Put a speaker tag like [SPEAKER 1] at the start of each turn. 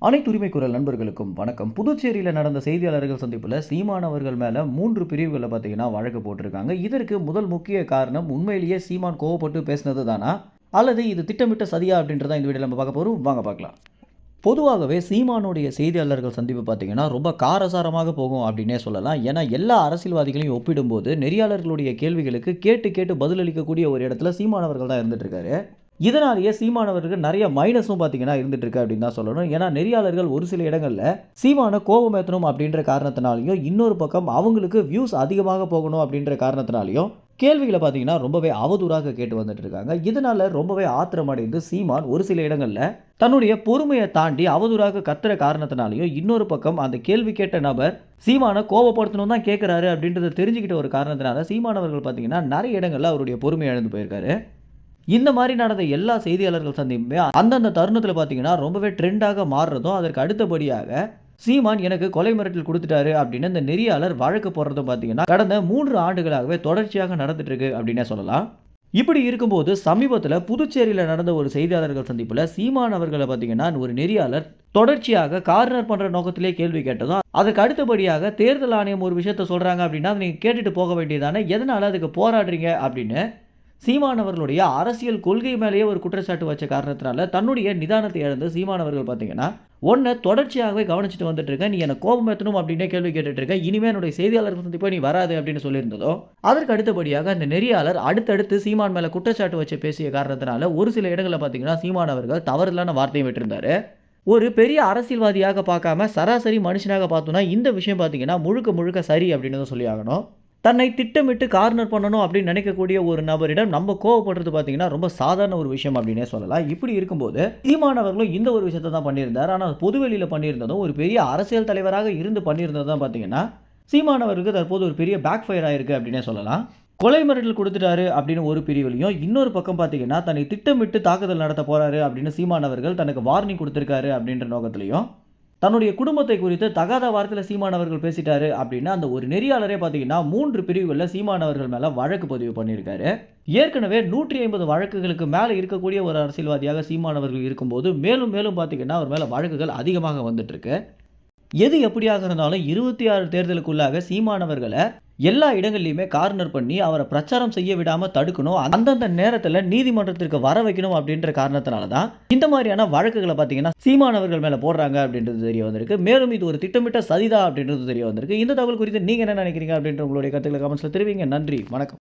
[SPEAKER 1] அனைத்து உரிமை குரல் நண்பர்களுக்கும் வணக்கம். புதுச்சேரியில் நடந்த செய்தியாளர்கள் சந்திப்பில் சீமான் அவர்கள் மேலே 3 பிரிவுகளில் பார்த்தீங்கன்னா வழக்கு போட்டிருக்காங்க. இதற்கு முதல் முக்கிய காரணம் உண்மையிலேயே சீமான் கோவப்பட்டு பேசினது தானா, அல்லது இது திட்டமிட்ட சதியா அப்படின்றத இந்த வீடியோவில் நம்ம பார்க்க போகிறோம். வாங்க பார்க்கலாம். பொதுவாகவே சீமானுடைய செய்தியாளர்கள் சந்திப்பு பார்த்தீங்கன்னா ரொம்ப காரசாரமாக போகும் அப்படின்னே சொல்லலாம். ஏன்னா எல்லா அரசியல்வாதிகளையும் ஒப்பிடும்போது நெறியாளர்களுடைய கேள்விகளுக்கு கேட்டு கேட்டு பதிலளிக்கக்கூடிய ஒரு இடத்துல சீமான் அவர்கள் தான் இருந்துட்டு இருக்காரு. இதனாலேயே சீமானவருக்கு நிறைய மைனஸும் பார்த்தீங்கன்னா இருந்துட்டு இருக்கு அப்படின்னு தான் சொல்லணும். ஏன்னா நெறியாளர்கள் ஒரு சில இடங்களில் சீமான கோபம் ஏற்றணும் அப்படின்ற காரணத்தினாலையும், இன்னொரு பக்கம் அவங்களுக்கு வியூஸ் அதிகமாக போகணும் அப்படின்ற காரணத்தினாலையும் கேள்விகளை பார்த்தீங்கன்னா ரொம்பவே அவதூறாக கேட்டு வந்துட்டு இருக்காங்க. இதனால ரொம்பவே ஆத்திரமடைந்து சீமான் ஒரு சில இடங்களில் தன்னுடைய பொறுமையை தாண்டி அவதூறாக கத்துற காரணத்தினாலையும், இன்னொரு பக்கம் அந்த கேள்வி கேட்ட நபர் சீமான கோபப்படுத்தணும் தான் கேட்கிறாரு அப்படின்றத தெரிஞ்சுக்கிட்ட ஒரு காரணத்தினால சீமானவர்கள் பார்த்தீங்கன்னா நிறைய இடங்களில் அவருடைய பொறுமையை இழந்து போயிருக்காரு. இந்த மாதிரி நடந்த எல்லா செய்தியாளர்கள் சந்திப்புமே அந்தந்த தருணத்தில் பார்த்தீங்கன்னா ரொம்பவே ட்ரெண்டாக மாறுறதும், அதற்கு அடுத்தபடியாக சீமான் எனக்கு கொலை மிரட்டல் கொடுத்துட்டாரு அப்படின்னு இந்த நெறியாளர் வழக்கு போடுறதும் பார்த்தீங்கன்னா கடந்த 3 ஆண்டுகளாகவே தொடர்ச்சியாக நடந்துட்டு இருக்கு அப்படின்னே சொல்லலாம். இப்படி இருக்கும்போது சமீபத்தில் புதுச்சேரியில் நடந்த ஒரு செய்தியாளர்கள் சந்திப்பில் சீமான் அவர்களை பார்த்தீங்கன்னா ஒரு நெறியாளர் தொடர்ச்சியாக கார்னர் பண்ணுற நோக்கத்திலே கேள்வி கேட்டதும், அதுக்கு அடுத்தபடியாக தேர்தல் ஆணையம் ஒரு விஷயத்த சொல்கிறாங்க அப்படின்னா நீங்கள் கேட்டுட்டு போக வேண்டியதானே, எதனால் அதுக்கு போராடுறீங்க அப்படின்னு சீமானவர்களுடைய அரசியல் கொள்கை மேலேயே ஒரு குற்றச்சாட்டு வச்ச காரணத்தினால தன்னுடைய நிதானத்தை இழந்து சீமானவர்கள் பார்த்தீங்கன்னா ஒன்றை தொடர்ச்சியாகவே கவனிச்சுட்டு வந்துட்டு இருக்க, நீ எனக்கு கோபம் ஏற்றணும் அப்படின்னே கேள்வி கேட்டுட்டு இருக்க, இனிமே என்னுடைய செய்தியாளர்கள் சந்திப்பா நீ வராது அப்படின்னு சொல்லியிருந்ததோ, அதற்கு அடுத்தபடியாக அந்த நெறியாளர் அடுத்தடுத்து சீமான் மேல குற்றச்சாட்டு வச்சு பேசிய காரணத்தினால ஒரு சில இடங்களில் பார்த்தீங்கன்னா சீமான் அவர்கள் தவறுதலான வார்த்தையை விட்டிருந்தாரு. ஒரு பெரிய அரசியல்வாதியாக பார்க்காம சராசரி மனுஷனாக பார்த்தோம்னா இந்த விஷயம் பார்த்தீங்கன்னா முழுக்க முழுக்க சரி அப்படின்னு தான் சொல்லி ஆகணும். தன்னை திட்டமிட்டு கார்னர் பண்ணணும் அப்படின்னு நினைக்கக்கூடிய ஒரு நபரிடம் நம்ம கோவப்படுறது பார்த்தீங்கன்னா ரொம்ப சாதாரண ஒரு விஷயம் அப்படின்னே சொல்லலாம். இப்படி இருக்கும்போது சீமான் அவர்களும் இந்த ஒரு விஷயத்தை தான் பண்ணியிருந்தார். ஆனால் பொதுவெளியில் பண்ணியிருந்ததும் ஒரு பெரிய அரசியல் தலைவராக இருந்து பண்ணியிருந்தது தான் பார்த்தீங்கன்னா சீமான் அவருக்கு தற்போது ஒரு பெரிய பேக் ஃபயர் ஆயிருக்கு அப்படின்னே சொல்லலாம். கொலை மிரட்டல் கொடுத்துட்டாரு அப்படின்னு ஒரு பிரிவிலையும், இன்னொரு பக்கம் பார்த்தீங்கன்னா தன்னை திட்டமிட்டு தாக்குதல் நடத்த போறாரு அப்படின்னு சீமான் அவர்கள் தனக்கு வார்னிங் கொடுத்திருக்காரு அப்படின்ற நோக்கத்திலையும், தன்னுடைய குடும்பத்தை குறித்து தகாத வார்த்தையில் சீமான் அவர்கள் பேசிட்டாரு அப்படின்னு அந்த ஒரு நெறியாளரே பார்த்தீங்கன்னா 3 பிரிவுகளில் சீமான் அவர்கள் மேலே வழக்கு பதிவு பண்ணியிருக்காரு. ஏற்கனவே 150 வழக்குகளுக்கு மேலே இருக்கக்கூடிய ஒரு அரசியல்வாதியாக சீமான் அவர்கள் இருக்கும்போது மேலும் மேலும் பார்த்தீங்கன்னா அவர் மேலே வழக்குகள் அதிகமாக வந்துட்டு இருக்கு. எது எப்படியாக இருந்தாலும் 26 தேர்தலுக்குள்ளாக சீமானவர்களை எல்லா இடங்கள்லையுமே கார்னர் பண்ணி அவரை பிரச்சாரம் செய்ய விடாம தடுக்கணும், அந்தந்த நேரத்தில் நீதிமன்றத்திற்கு வர வைக்கணும் அப்படின்ற காரணத்தினால தான் இந்த மாதிரியான வழக்குகளை பார்த்தீங்கன்னா சீமானவர்கள் மேலே போடுறாங்க அப்படின்றது தெரிய வந்திருக்கு. மேலும் இது ஒரு திட்டமிட்ட சதிதா அப்படின்றது தெரிய வந்திருக்கு. இந்த தகவல் குறித்து நீங்க என்ன நினைக்கிறீங்க அப்படின்ற உங்களுடைய கருத்துக்களை கமெண்ட்ஸ்ல தெரிவிங்க. நன்றி, வணக்கம்.